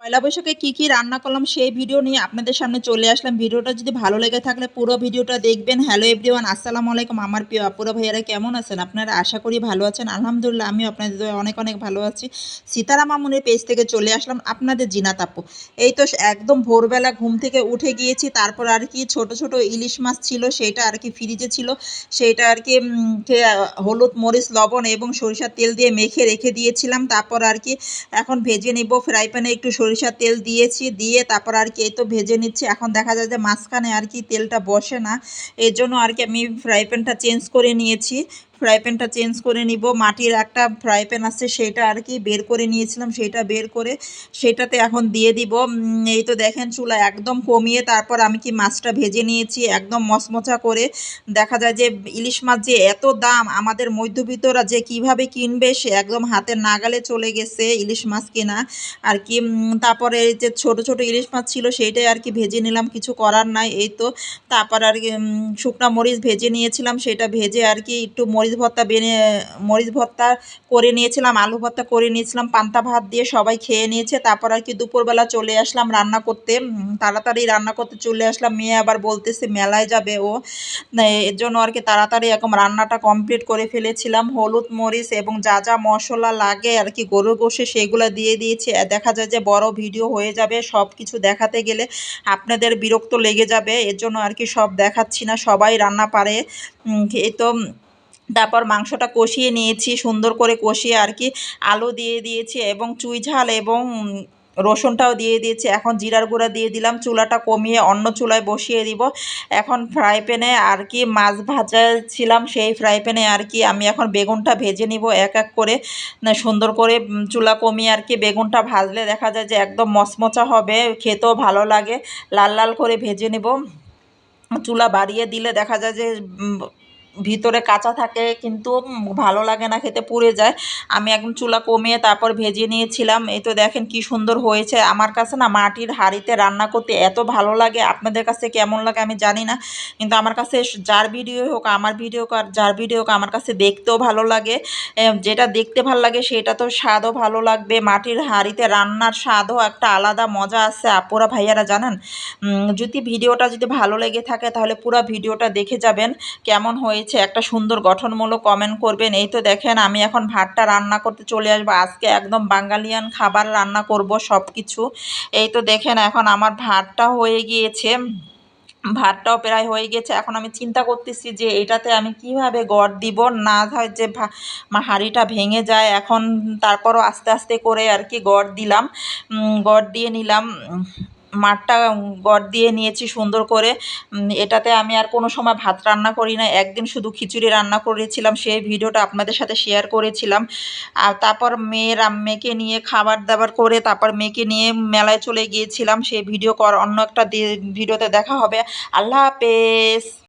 পয়লা বৈশাখে কী রান্না করলাম সেই ভিডিও নিয়ে আপনাদের সামনে চলে আসলাম। ভিডিওটা যদি ভালো লেগে থাকলে পুরো ভিডিওটা দেখবেন। হ্যালো এভরিওয়ান, আসসালামু আলাইকুম। আমার প্রিয় আপুরা ভাইয়ারা কেমন আছেন? আপনারা আশা করি ভালো আছেন। আলহামদুলিল্লাহ আমিও আপনাদের দোয়ায় অনেক অনেক ভালো আছি। সিতারা মামুনের পেজ থেকে চলে আসলাম আপনাদের জিনাত আপু। এই তো একদম ভোরবেলা ঘুম থেকে উঠে গিয়েছি। তারপর আর কি ছোট ছোট ইলিশ মাছ ছিল, সেইটা আর কি ফ্রিজে ছিল। সেইটা আর কি হলুদ মরিচ লবণ এবং সরিষার তেল দিয়ে মেখে রেখে দিয়েছিলাম। তারপর আর কি এখন ভেজে নিব। ফ্রাই প্যানে একটু সরিষার তেল দিয়েছি, দিয়ে তারপর আর কি এই তো ভেজে নিচ্ছি। এখন দেখা যায় যে মাঝখানে আর কি তেলটা বসে না, এর জন্য আর কি আমি ফ্রাই প্যানটা চেঞ্জ করে নিয়েছি। ফ্রাই প্যানটা চেঞ্জ করে নিব। মাটির একটা ফ্রাই প্যান আছে, সেটা আর কি বের করে নিয়েছিলাম, সেটা বের করে সেটাতে এখন দিয়ে দিব। এই তো দেখেন চুলা একদম কমিয়ে তারপর আমি কি মাছটা ভেজে নিয়েছি একদম মচমচা করে। দেখা যায় যে ইলিশ মাছ যে এত দাম, আমাদের মধ্যবিত্তরা যে কিভাবে কিনবে সে একদম হাতের নাগালে চলে গেছে ইলিশ মাছ কেনা আর কি। তারপরে এই যে ছোট ছোট ইলিশ মাছ ছিল সেইটাই আর কি ভেজে নিলাম, কিছু করার নাই। এই তো তারপর আর কি শুকনা মরিচ ভেজে নিয়েছিলাম, সেটা ভেজে আর কি একটু মরিচ ভর্তা করে নিয়েছিলাম, আলু ভর্তা করে নিয়েছিলাম, পান্তা ভাত দিয়ে সবাই খেয়ে নিয়েছে। তারপর আর কি দুপুরবেলা চলে আসলাম রান্না করতে। তাড়াতাড়ি রান্না করতে চলে আসলাম। মেয়ে আবার বলতেছে মেলায় যাবে ও, এর জন্য আর কি তাড়াতাড়ি এখন রান্নাটা কমপ্লিট করে ফেলেছিলাম। হলুদ মরিচ এবং যা যা মশলা লাগে আর কি গরুর গোশে সেগুলো দিয়ে দিয়েছি। দেখা যায় যে বড় ভিডিও হয়ে যাবে, সব কিছু দেখাতে গেলে আপনাদের বিরক্ত লেগে যাবে, এর জন্য আর কি সব দেখাচ্ছি না, সবাই রান্না পারে। এই তো তারপর মাংসটা কষিয়ে নিয়েছি, সুন্দর করে কষিয়ে আর কি আলু দিয়ে দিয়েছি এবং চুই ঝাল এবং রসুনটাও দিয়ে দিয়েছি। এখন জিরার গুঁড়া দিয়ে দিলাম, চুলাটা কমিয়ে অন্য চুলায় বসিয়ে দিব। এখন ফ্রাই প্যানে আর কি মাছ ভাজা ছিলাম, সেই ফ্রাই প্যানে আর কি আমি এখন বেগুনটা ভেজে নিব এক এক করে। সুন্দর করে চুলা কমিয়ে আর কি বেগুনটা ভাজলে দেখা যায় যে একদম মচমচা হবে, খেতেও ভালো লাগে। লাল লাল করে ভেজে নেব। চুলা বাড়িয়ে দিলে দেখা যায় যে ভিতরে কাঁচা থাকে, কিন্তু ভালো লাগে না খেতে, পুড়ে যায়। আমি একদম চুলা কমিয়ে তারপর ভেজে নিয়েছিলাম। এই তো দেখেন কি সুন্দর হয়েছে। আমার কাছে না মাটির হাঁড়িতে রান্না করতে এত ভালো লাগে, আপনাদের কাছে কেমন লাগে আমি জানি না, কিন্তু আমার কাছে যার ভিডিও হোক, আমার ভিডিও হোক আর যার ভিডিও হোক, আমার কাছে দেখতেও ভালো লাগে। যেটা দেখতে ভালো লাগে সেটা তো স্বাদও ভালো লাগবে। মাটির হাঁড়িতে রান্নার স্বাদও একটা আলাদা মজা আছে আপুরা ভাইয়ারা, জানেন। যদি ভিডিওটা ভালো লেগে থাকে তাহলে পুরো ভিডিওটা দেখে যাবেন, কেমন হয়েছে একটা সুন্দর গঠনমূলক কমেন্ট করবেন। এই তো দেখেন আমি এখন ভাতটা রান্না করতে চলে আসবো। আজকে একদম বাঙালিয়ান খাবার রান্না করব সব কিছু। এই তো দেখেন এখন আমার ভাতটা হয়ে গিয়েছে, ভাতটাও প্রায় হয়ে গেছে। এখন আমি চিন্তা করতেছি যে এটাতে আমি কিভাবে গড় দিব, না হয় যে হাঁড়িটা ভেঙে যায়। এখন তারপরও আস্তে আস্তে করে আর কি গড় দিলাম, গড় দিয়ে নিলাম। মাঠটা গড় দিয়ে নিয়েছি সুন্দর করে। এটাতে আমি আর কোনো সময় ভাত রান্না করি না, একদিন শুধু খিচুড়ি রান্না করেছিলাম, সেই ভিডিওটা আপনাদের সাথে শেয়ার করেছিলাম। আর তারপর মেয়েকে নিয়ে খাবার দাবার করে তারপর মেয়েকে নিয়ে মেলায় চলে গিয়েছিলাম, সেই ভিডিও অন্য একটা ভিডিওতে দেখা হবে। আল্লাহ হাফেজ।